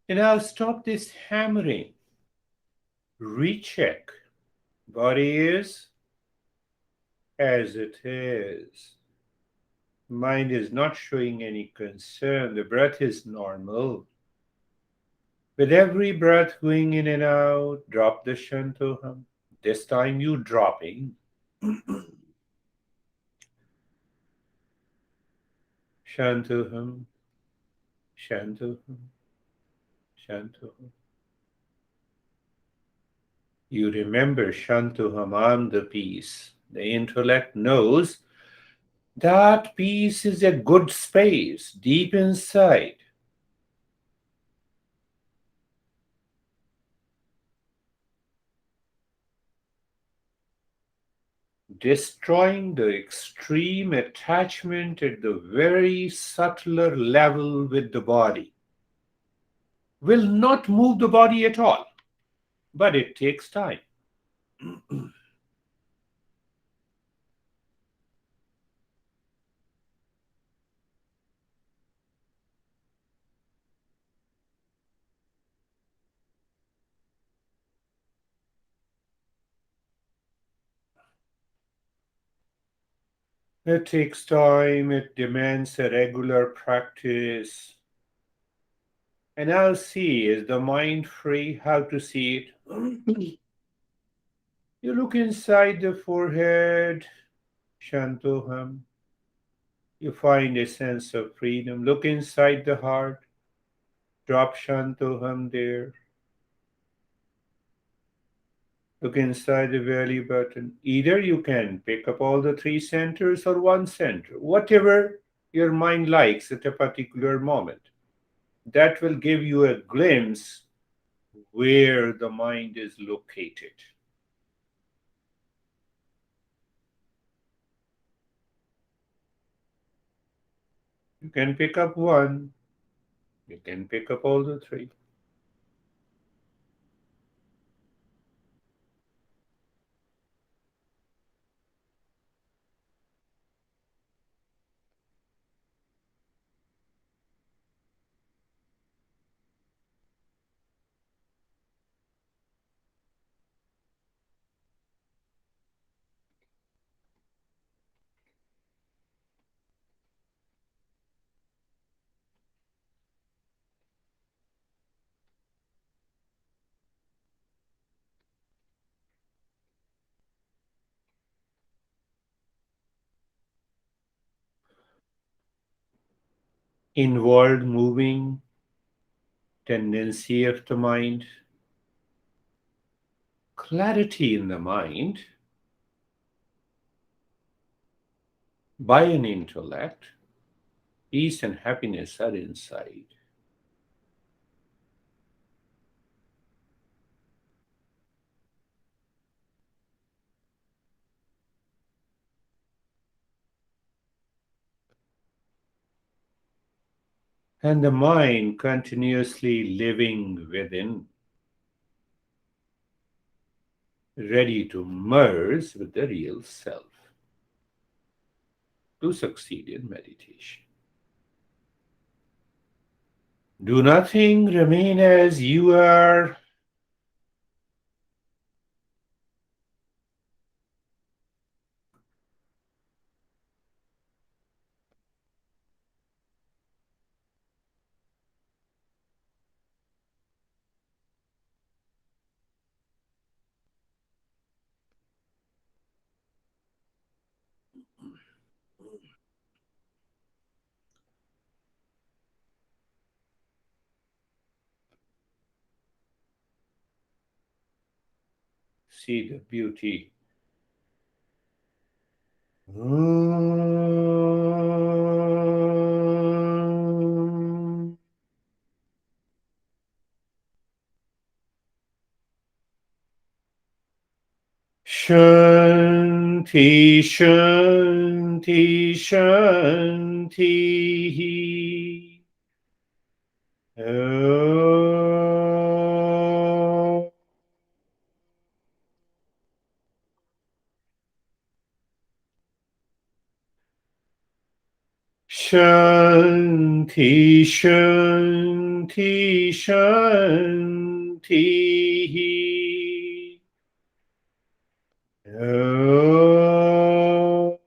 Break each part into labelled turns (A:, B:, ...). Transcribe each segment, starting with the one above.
A: And now stop this hammering. Recheck. Body is as it is. Mind is not showing any concern. The breath is normal. With every breath going in and out, drop the Shantoham. This time you dropping. Shantoham, Shantoham, Shantoham. You remember Shantoham, I'm the peace. The intellect knows that peace is a good space deep inside. Destroying the extreme attachment at the very subtler level with the body will not move the body at all, but it takes time. It takes time, it demands a regular practice. And I'll see, is the mind free? How to see it? You look inside the forehead, Shantoham. You find a sense of freedom. Look inside the heart, drop Shantoham there. Look inside the belly button. Either you can pick up all the three centers or one center, whatever your mind likes at a particular moment. That will give you a glimpse where the mind is located. You can pick up one, you can pick up all the three. Inward moving tendency of the mind, clarity in the mind by an intellect, peace and happiness are inside. And the mind continuously living within, ready to merge with the real self to succeed in meditation. Do nothing, remain as you are. See the beauty. Shanti, Shanti, Shanti. Oh. Shanti, Shanti. Shanti, Shanti. Om.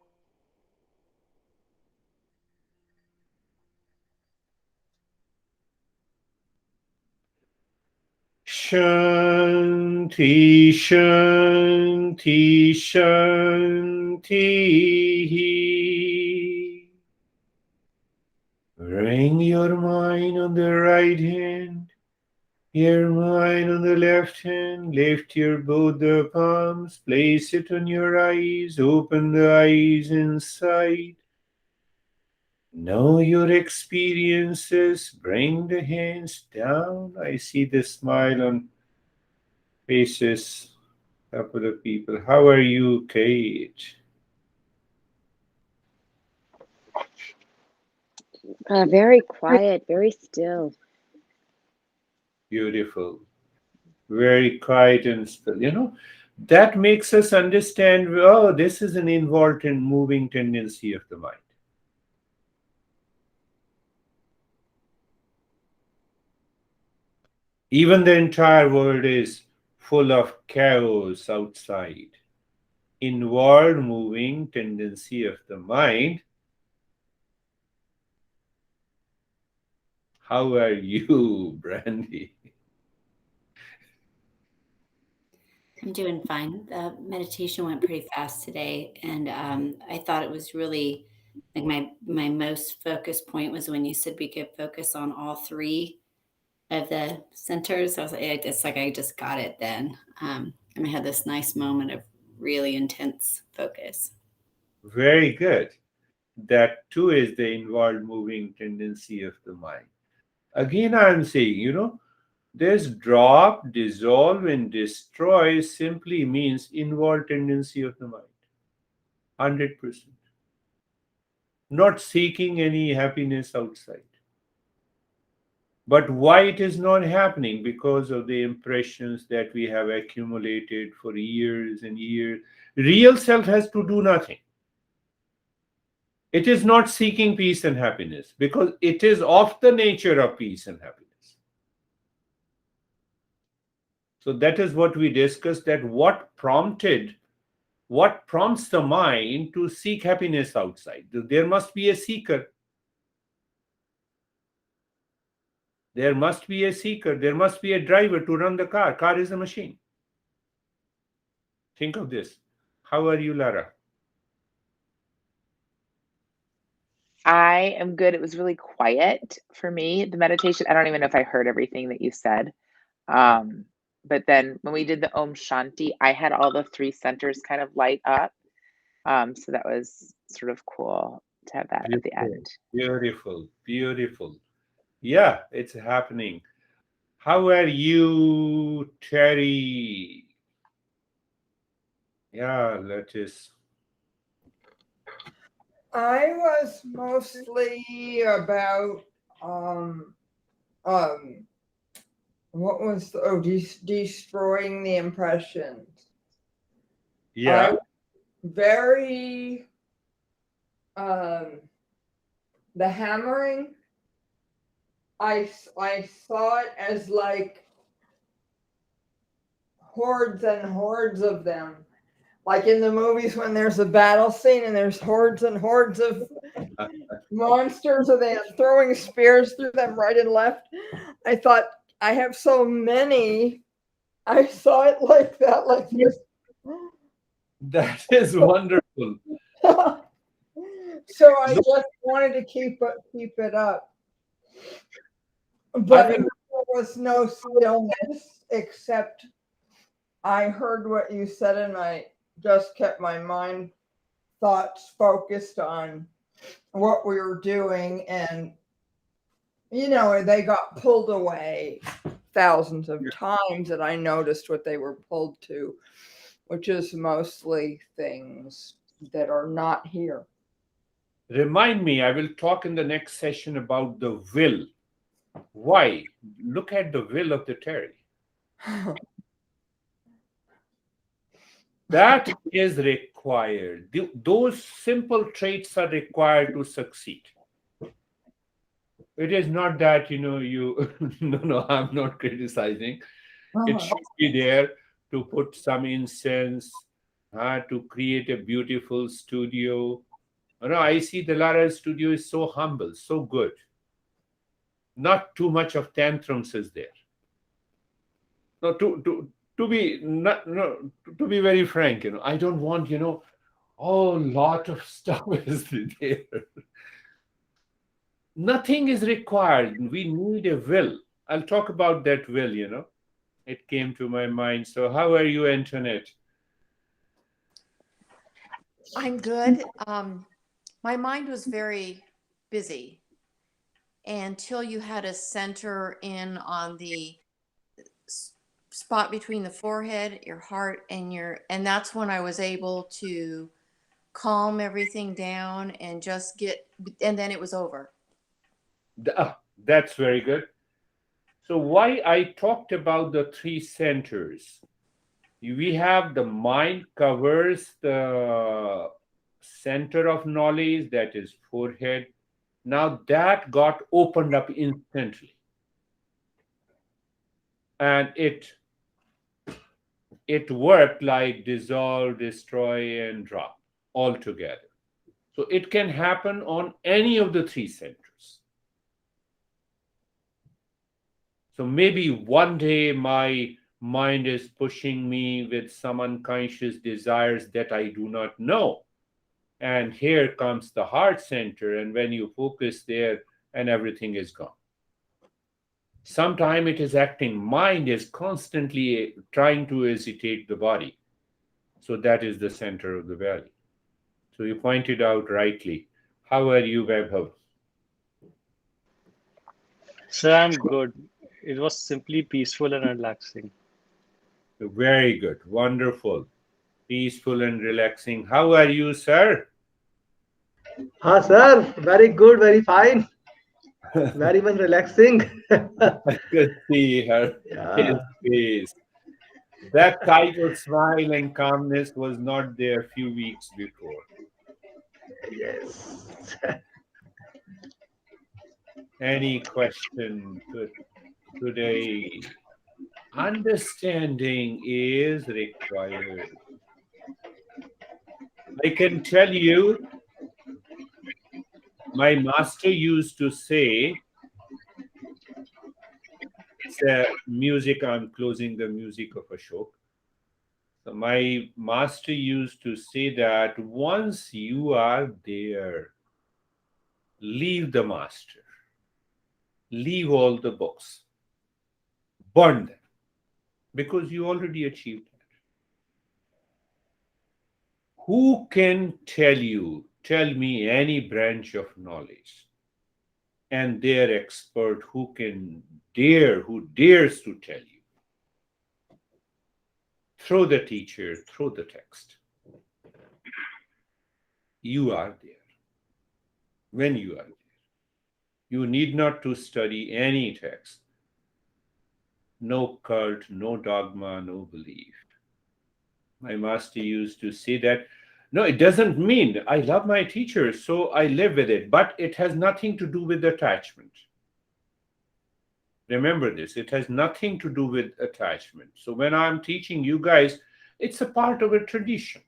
A: Shanti, Shanti, Shanti. Bring your mind on the right hand, your mind on the left hand. Lift your both the palms, place it on your eyes, open the eyes inside. Know your experiences, bring the hands down. I see the smile on faces. Couple of people. How are you, Kate?
B: Very quiet, very still.
A: Beautiful. Very quiet and still. That makes us understand, oh, this is an involved and moving tendency of the mind. Even the entire world is full of chaos outside. Inward moving tendency of the mind. How are you, Brandy?
C: I'm doing fine. The meditation went pretty fast today, and I thought it was really like my most focus point was when you said we could focus on all three of the centers. I was like, it's like I just got it then, and I had this nice moment of really intense focus.
A: Very good. That too is the inward moving tendency of the mind. Again, I'm saying, this drop, dissolve, and destroy simply means inward tendency of the mind. 100%. Not seeking any happiness outside. But why it is not happening? Because of the impressions that we have accumulated for years and years. Real self has to do nothing. It is not seeking peace and happiness because it is of the nature of peace and happiness. So that is what we discussed, that what prompts the mind to seek happiness outside. There must be a seeker. There must be a seeker. There must be a driver to run the car. Car is a machine. Think of this. How are you, Lara?
D: I am good. It was really quiet for me. The meditation, I don't even know if I heard everything that you said. But then when we did the Om Shanti, I had all the three centers kind of light up. So that was sort of cool to have that at the end.
A: Beautiful, beautiful. Yeah, it's happening. How are you, Terry? Yeah, let us.
E: I was mostly about what was destroying the impressions.
A: Yeah.
E: Very the hammering. I saw it as like hordes and hordes of them. Like in the movies when there's a battle scene and there's hordes and hordes of monsters and they're throwing spears through them right and left. I thought, I have so many. I saw it like that, like this.
A: That is wonderful.
E: So I just wanted to keep it up. But there was no stillness except I heard what you said and I just kept my mind thoughts focused on what we were doing, and they got pulled away thousands of times, and I noticed what they were pulled to, which is mostly things that are not here.
A: Remind me, I will talk in the next session about the will. Why? Look at the will of the Terry. That is required. Those simple traits are required to succeed. It is not that, you, no, I'm not criticizing. It
E: Uh-huh.
A: should be there to put some incense, to create a beautiful studio. I see the Lara studio is so humble, so good. Not too much of tantrums is there. No, to be not no to be very frank, I don't want, oh, lot of stuff is there. Nothing is required. We need a will. I'll talk about that will. It came to my mind. So how are you, Antoinette?
F: I'm good. My mind was very busy until you had a center in on the spot between the forehead, your heart, and that's when I was able to calm everything down and and then it was over.
A: That's very good. So why I talked about the three centers? We have the mind covers the center of knowledge, that is forehead. Now that got opened up instantly, and it worked like dissolve, destroy, and drop all together. So it can happen on any of the three centers. So maybe one day my mind is pushing me with some unconscious desires that I do not know. And here comes the heart center, and when you focus there, and everything is gone. Sometimes it is acting, mind is constantly trying to agitate the body. So that is the center of the valley. So you pointed out rightly. How are you, Vaibhav?
G: Sir, I'm good. It was simply peaceful and relaxing.
A: Very good. Wonderful. Peaceful and relaxing. How are you, sir?
H: Sir, very good, very fine, very much relaxing.
A: I could see his
H: Yeah,
A: face. That type of smile and calmness was not there a few weeks before.
H: yes.
A: Any question today? Understanding is required. I can tell you, my master used to say, music, I'm closing the music of Ashok. So my master used to say that once you are there, leave the master, leave all the books, burn them, because you already achieved that. Who can tell me any branch of knowledge, and their expert who dares to tell you? Through the teacher, through the text. You are there. When you are there, you need not to study any text. No cult, no dogma, no belief. My master used to say that, no, it doesn't mean I love my teacher, so I live with it, but it has nothing to do with attachment. Remember this, it has nothing to do with attachment. So when I'm teaching you guys, it's a part of a tradition.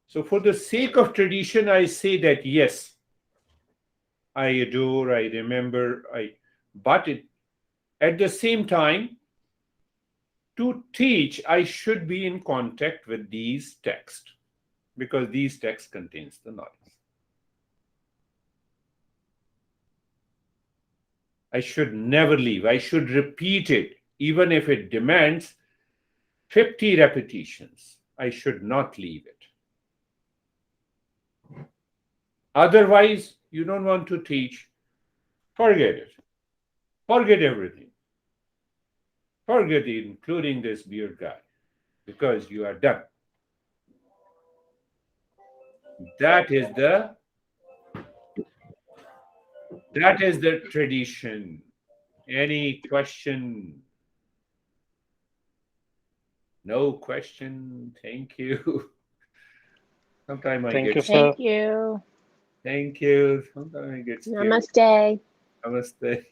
A: So for the sake of tradition, I say that yes, I adore, I remember, but at the same time, to teach, I should be in contact with these texts, because these texts contains the knowledge. I should never leave. I should repeat it, even if it demands 50 repetitions. I should not leave it. Otherwise, you don't want to teach, forget it. Forget everything. Forget it, including this beard guy, because you are done. That is the tradition. Any question? No question. Thank you. Sometimes I
G: Thank
A: get
G: you, sir.
D: Thank you.
A: Thank you. Sometimes it gets
B: Namaste.
A: Namaste.